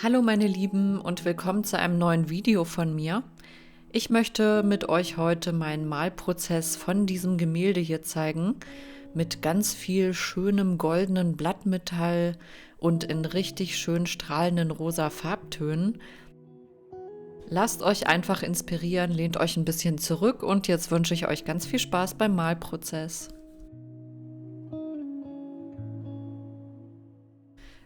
Hallo meine Lieben und willkommen zu einem neuen Video von mir. Ich möchte mit euch heute meinen Malprozess von diesem Gemälde hier zeigen, mit ganz viel schönem goldenen Blattmetall und in richtig schön strahlenden rosa Farbtönen. Lasst euch einfach inspirieren, lehnt euch ein bisschen zurück und jetzt wünsche ich euch ganz viel Spaß beim Malprozess.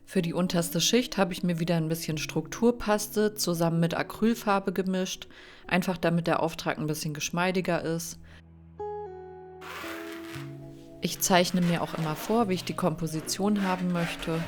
Für die unterste Schicht habe ich mir wieder ein bisschen Strukturpaste zusammen mit Acrylfarbe gemischt, einfach damit der Auftrag ein bisschen geschmeidiger ist. Ich zeichne mir auch immer vor, wie ich die Komposition haben möchte.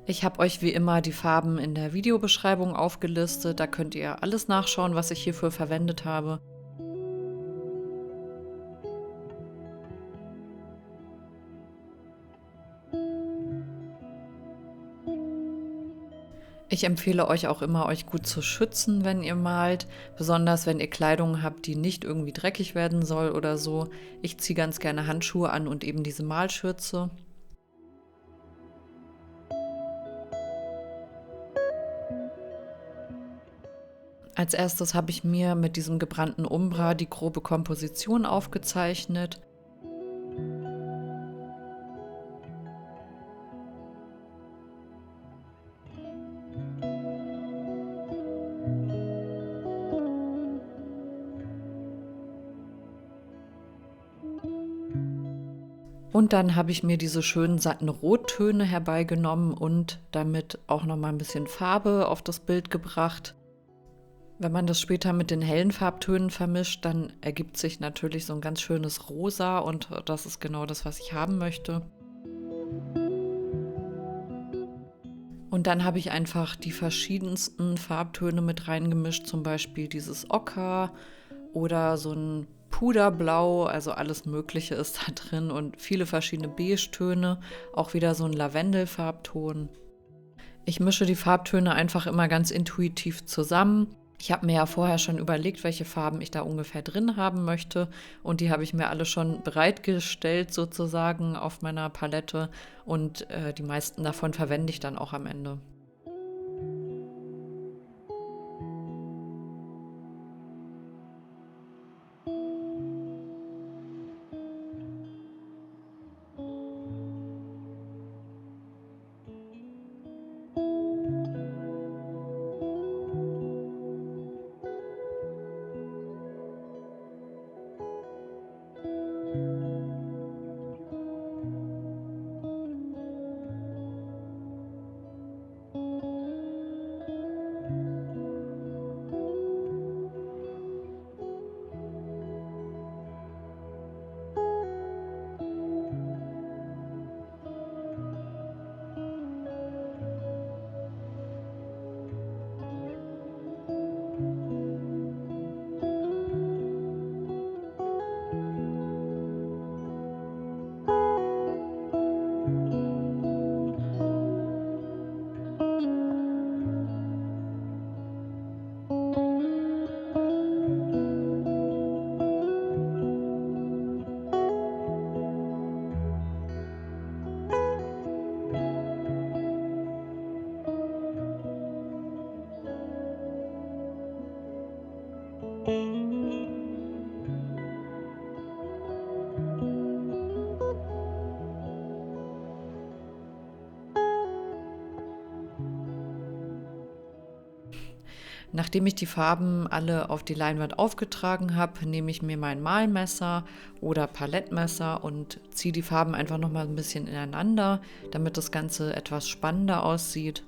Ich habe euch wie immer die Farben in der Videobeschreibung aufgelistet, da könnt ihr alles nachschauen, was ich hierfür verwendet habe. Ich empfehle euch auch immer, euch gut zu schützen, wenn ihr malt, besonders wenn ihr Kleidung habt, die nicht irgendwie dreckig werden soll oder so. Ich ziehe ganz gerne Handschuhe an und eben diese Malschürze. Als erstes habe ich mir mit diesem gebrannten Umbra die grobe Komposition aufgezeichnet. Und dann habe ich mir diese schönen satten Rottöne herbeigenommen und damit auch noch mal ein bisschen Farbe auf das Bild gebracht. Wenn man das später mit den hellen Farbtönen vermischt, dann ergibt sich natürlich so ein ganz schönes Rosa und das ist genau das, was ich haben möchte. Und dann habe ich einfach die verschiedensten Farbtöne mit reingemischt, zum Beispiel dieses Ocker oder so ein Puderblau, also alles Mögliche ist da drin und viele verschiedene Beige-Töne, auch wieder so ein Lavendelfarbton. Ich mische die Farbtöne einfach immer ganz intuitiv zusammen. Ich habe mir ja vorher schon überlegt, welche Farben ich da ungefähr drin haben möchte und die habe ich mir alle schon bereitgestellt sozusagen auf meiner Palette und die meisten davon verwende ich dann auch am Ende. Nachdem ich die Farben alle auf die Leinwand aufgetragen habe, nehme ich mir mein Malmesser oder Palettmesser und ziehe die Farben einfach noch mal ein bisschen ineinander, damit das Ganze etwas spannender aussieht.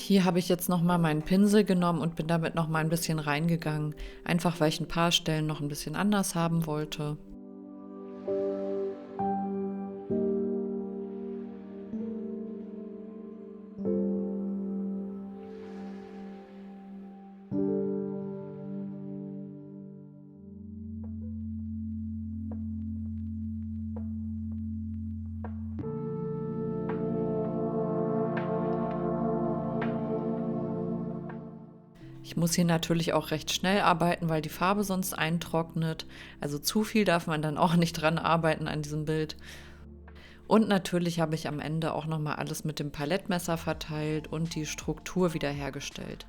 Hier habe ich jetzt noch mal meinen Pinsel genommen und bin damit noch mal ein bisschen reingegangen, einfach weil ich ein paar Stellen noch ein bisschen anders haben wollte. Ich muss hier natürlich auch recht schnell arbeiten, weil die Farbe sonst eintrocknet. Also zu viel darf man dann auch nicht dran arbeiten an diesem Bild. Und natürlich habe ich am Ende auch noch mal alles mit dem Palettmesser verteilt und die Struktur wiederhergestellt.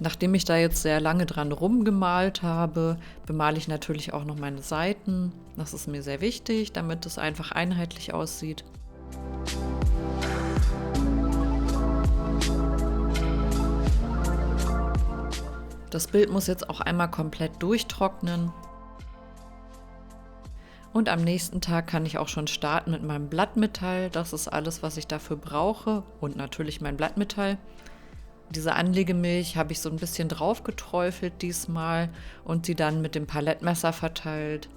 Nachdem ich da jetzt sehr lange dran rumgemalt habe, bemale ich natürlich auch noch meine Seiten. Das ist mir sehr wichtig, damit es einfach einheitlich aussieht. Das Bild muss jetzt auch einmal komplett durchtrocknen. Und am nächsten Tag kann ich auch schon starten mit meinem Blattmetall. Das ist alles, was ich dafür brauche. Und natürlich mein Blattmetall. Diese Anlegemilch habe ich so ein bisschen drauf geträufelt diesmal und sie dann mit dem Palettmesser verteilt.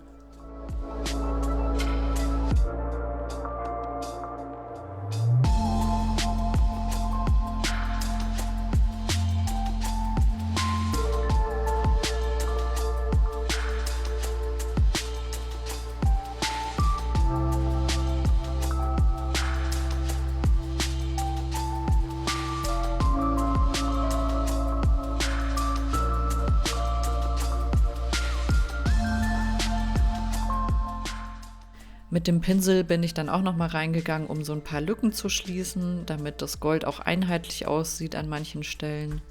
Mit dem Pinsel bin ich dann auch noch mal reingegangen, um so ein paar Lücken zu schließen, damit das Gold auch einheitlich aussieht an manchen Stellen.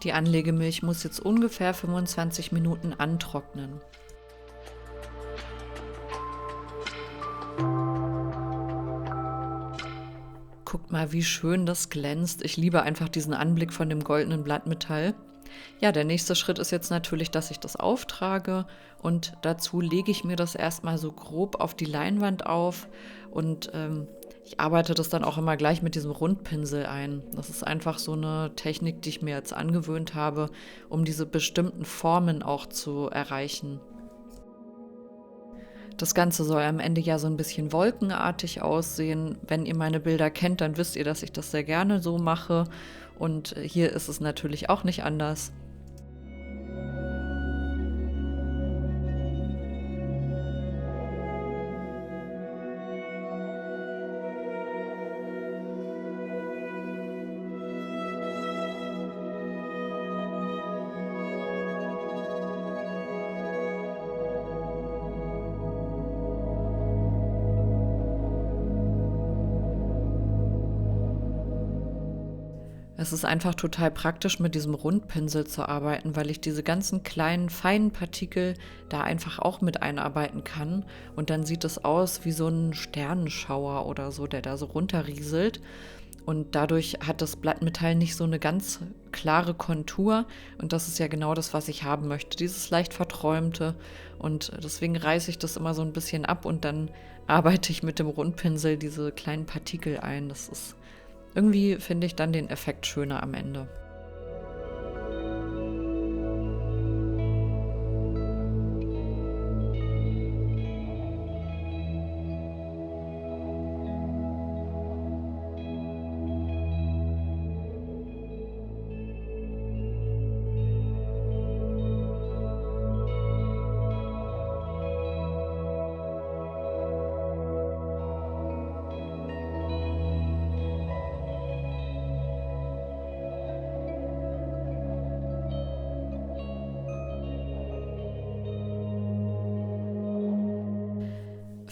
Die Anlegemilch muss jetzt ungefähr 25 Minuten antrocknen. Guckt mal, wie schön das glänzt. Ich liebe einfach diesen Anblick von dem goldenen Blattmetall. Ja, der nächste Schritt ist jetzt natürlich, dass ich das auftrage und dazu lege ich mir das erstmal so grob auf die Leinwand auf und ich arbeite das dann auch immer gleich mit diesem Rundpinsel ein. Das ist einfach so eine Technik, die ich mir jetzt angewöhnt habe, um diese bestimmten Formen auch zu erreichen. Das Ganze soll am Ende ja so ein bisschen wolkenartig aussehen. Wenn ihr meine Bilder kennt, dann wisst ihr, dass ich das sehr gerne so mache. Und hier ist es natürlich auch nicht anders. Es ist einfach total praktisch, mit diesem Rundpinsel zu arbeiten, weil ich diese ganzen kleinen, feinen Partikel da einfach auch mit einarbeiten kann. Und dann sieht es aus wie so ein Sternenschauer oder so, der da so runterrieselt. Und dadurch hat das Blattmetall nicht so eine ganz klare Kontur. Und das ist ja genau das, was ich haben möchte, dieses leicht verträumte. Und deswegen reiße ich das immer so ein bisschen ab und dann arbeite ich mit dem Rundpinsel diese kleinen Partikel ein. Das ist irgendwie, finde ich dann den Effekt schöner am Ende.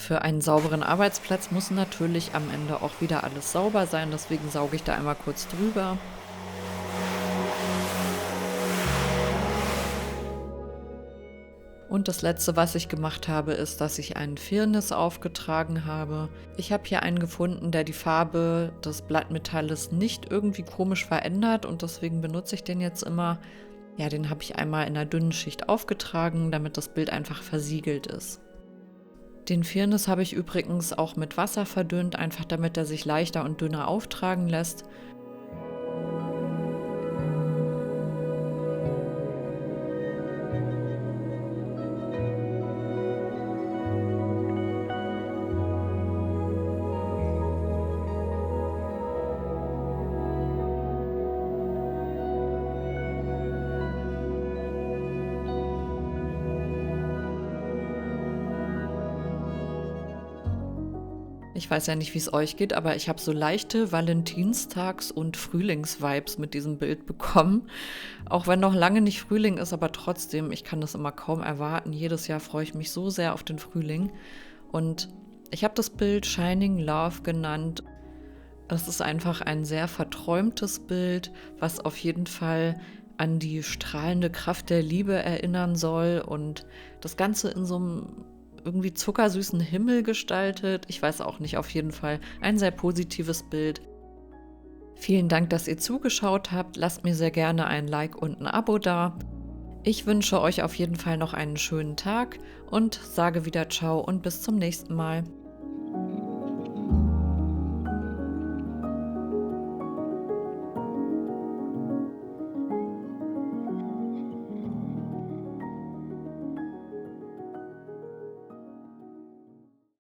Für einen sauberen Arbeitsplatz muss natürlich am Ende auch wieder alles sauber sein, deswegen sauge ich da einmal kurz drüber. Und das Letzte, was ich gemacht habe, ist, dass ich einen Firnis aufgetragen habe. Ich habe hier einen gefunden, der die Farbe des Blattmetalles nicht irgendwie komisch verändert und deswegen benutze ich den jetzt immer. Ja, den habe ich einmal in einer dünnen Schicht aufgetragen, damit das Bild einfach versiegelt ist. Den Firnis habe ich übrigens auch mit Wasser verdünnt, einfach damit er sich leichter und dünner auftragen lässt. Ich weiß ja nicht, wie es euch geht, aber ich habe so leichte Valentinstags- und Frühlingsvibes mit diesem Bild bekommen. Auch wenn noch lange nicht Frühling ist, aber trotzdem, ich kann das immer kaum erwarten. Jedes Jahr freue ich mich so sehr auf den Frühling. Und ich habe das Bild Shining Love genannt. Es ist einfach ein sehr verträumtes Bild, was auf jeden Fall an die strahlende Kraft der Liebe erinnern soll und das Ganze in so einem irgendwie zuckersüßen Himmel gestaltet. Ich weiß auch nicht, auf jeden Fall ein sehr positives Bild. Vielen Dank, dass ihr zugeschaut habt. Lasst mir sehr gerne ein Like und ein Abo da. Ich wünsche euch auf jeden Fall noch einen schönen Tag und sage wieder Ciao und bis zum nächsten Mal.